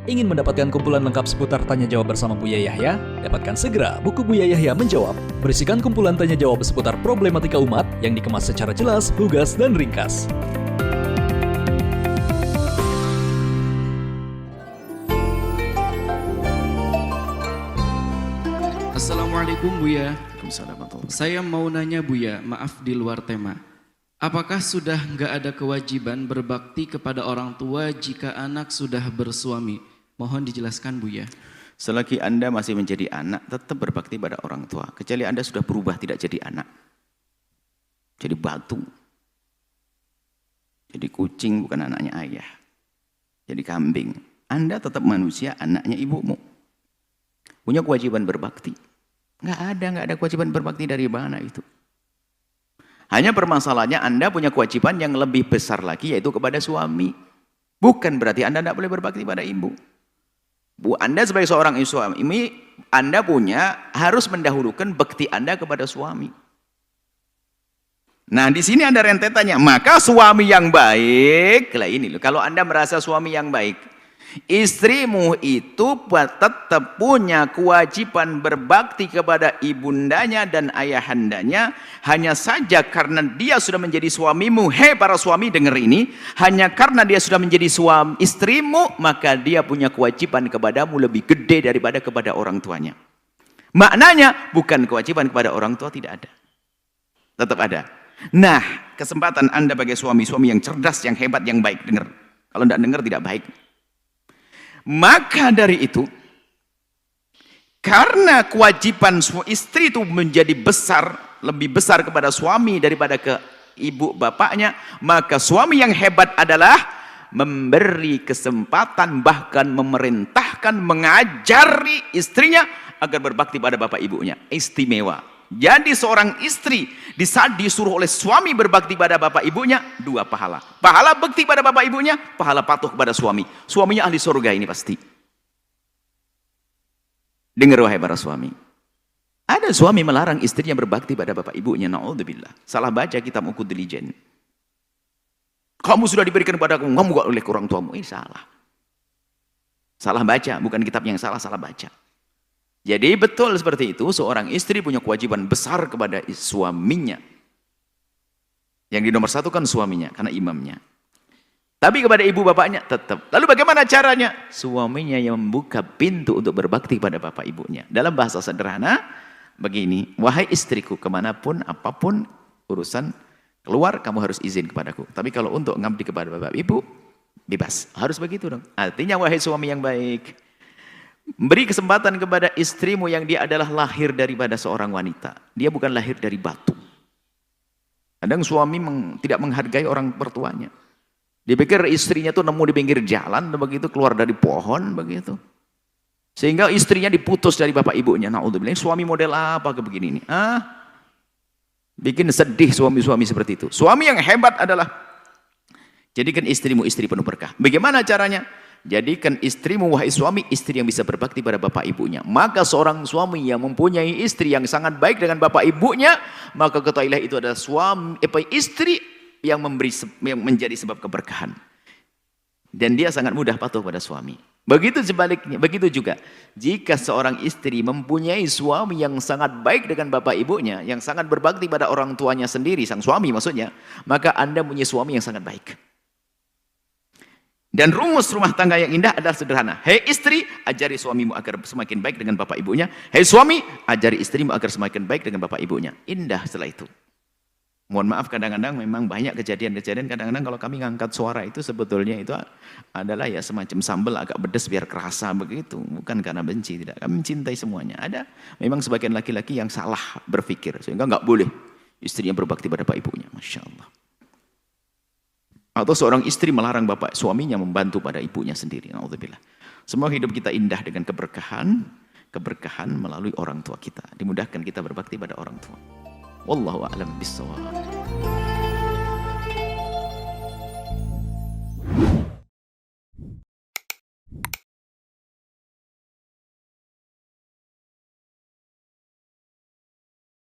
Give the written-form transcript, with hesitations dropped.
Ingin mendapatkan kumpulan lengkap seputar Tanya Jawab bersama Buya Yahya? Dapatkan segera buku Buya Yahya Menjawab, berisikan kumpulan tanya jawab seputar problematika umat yang dikemas secara jelas, lugas, dan ringkas. Assalamualaikum Buya. Saya mau nanya Buya, maaf di luar tema. Apakah sudah nggak ada kewajiban berbakti kepada orang tua jika anak sudah bersuami? Mohon dijelaskan Buya. Selagi Anda masih menjadi anak, tetap berbakti pada orang tua. Kecuali Anda sudah berubah tidak jadi anak. Jadi batu. Jadi kucing bukan anaknya ayah. Jadi kambing. Anda tetap manusia, anaknya ibumu. Punya kewajiban berbakti. Nggak ada kewajiban berbakti dari mana itu. Hanya permasalahannya Anda punya kewajiban yang lebih besar lagi, yaitu kepada suami. Bukan berarti Anda tidak boleh berbakti pada ibu. Anda sebagai seorang suami, Anda harus mendahulukan bakti Anda kepada suami. Nah, di sini ada rentetannya. Maka suami yang baik, kalau Anda merasa suami yang baik, istrimu itu tetap punya kewajiban berbakti kepada ibundanya dan ayahandanya. Hanya saja karena dia sudah menjadi suamimu, para suami dengar ini, hanya karena dia sudah menjadi suami istrimu, maka dia punya kewajiban kepadamu lebih gede daripada kepada orang tuanya. Maknanya bukan kewajiban kepada orang tua tidak ada, tetap ada. Nah, kesempatan Anda sebagai suami yang cerdas, yang hebat, yang baik, dengar. Kalau tidak dengar tidak baik. Maka dari itu, karena kewajiban istri itu menjadi lebih besar kepada suami daripada ke ibu bapaknya, maka suami yang hebat adalah memberi kesempatan, bahkan memerintahkan, mengajari istrinya agar berbakti pada bapak ibunya. Istimewa. Jadi seorang istri di saat disuruh oleh suami berbakti pada bapak ibunya, 2 pahala. Pahala bakti pada bapak ibunya, pahala patuh kepada suami. Suaminya ahli surga ini pasti. Dengar wahai para suami. Ada suami melarang istrinya berbakti pada bapak ibunya. Na'udzubillah. Salah baca kitab Uqud Dilijen. Kamu sudah diberikan padaku, kamu gak oleh orang tuamu. Ini salah. Salah baca, bukan kitab yang salah baca. Jadi betul seperti itu, seorang istri punya kewajiban besar kepada suaminya. Yang di nomor 1 kan suaminya, karena imamnya. Tapi kepada ibu bapaknya tetap. Lalu bagaimana caranya? Suaminya yang membuka pintu untuk berbakti pada bapak ibunya. Dalam bahasa sederhana, begini, wahai istriku, kemanapun, apapun urusan keluar, kamu harus izin kepadaku. Tapi kalau untuk ngabdi kepada bapak ibu, bebas. Harus begitu dong. Artinya wahai suami yang baik, beri kesempatan kepada istrimu yang dia adalah lahir daripada seorang wanita. Dia bukan lahir dari batu. Kadang suami tidak menghargai orang pertuanya. Dia pikir istrinya tuh nemu di pinggir jalan, begitu keluar dari pohon, begitu. Sehingga istrinya diputus dari bapak ibunya. Na'udzubillah, suami model apa ke begini ini? Bikin sedih suami-suami seperti itu. Suami yang hebat adalah jadikan istrimu istri penuh berkah. Bagaimana caranya? Jadikan istrimu, wahai suami, istri yang bisa berbakti pada bapak ibunya. Maka seorang suami yang mempunyai istri yang sangat baik dengan bapak ibunya, maka ketahuilah itu adalah istri yang menjadi sebab keberkahan. Dan dia sangat mudah patuh pada suami. Begitu sebaliknya, begitu juga. Jika seorang istri mempunyai suami yang sangat baik dengan bapak ibunya, yang sangat berbakti pada orang tuanya sendiri, sang suami maksudnya, maka Anda punya suami yang sangat baik. Dan rumus rumah tangga yang indah adalah sederhana. Hei istri, ajari suamimu agar semakin baik dengan bapak ibunya. Hei suami, ajari istrimu agar semakin baik dengan bapak ibunya. Indah setelah itu. Mohon maaf, kadang-kadang memang banyak kejadian-kejadian. Kadang-kadang kalau kami ngangkat suara itu sebetulnya itu adalah ya semacam sambal agak pedas biar kerasa begitu. Bukan karena benci, tidak. Kami mencintai semuanya. Ada memang sebagian laki-laki yang salah berpikir. Sehingga nggak boleh istrinya berbakti pada bapak ibunya. Masya Allah. Atau seorang istri melarang bapak suaminya membantu pada ibunya sendiri. Na'udzubillah. Semua hidup kita indah dengan keberkahan melalui orang tua kita. Dimudahkan kita berbakti pada orang tua. Wallahu a'lam bishawab.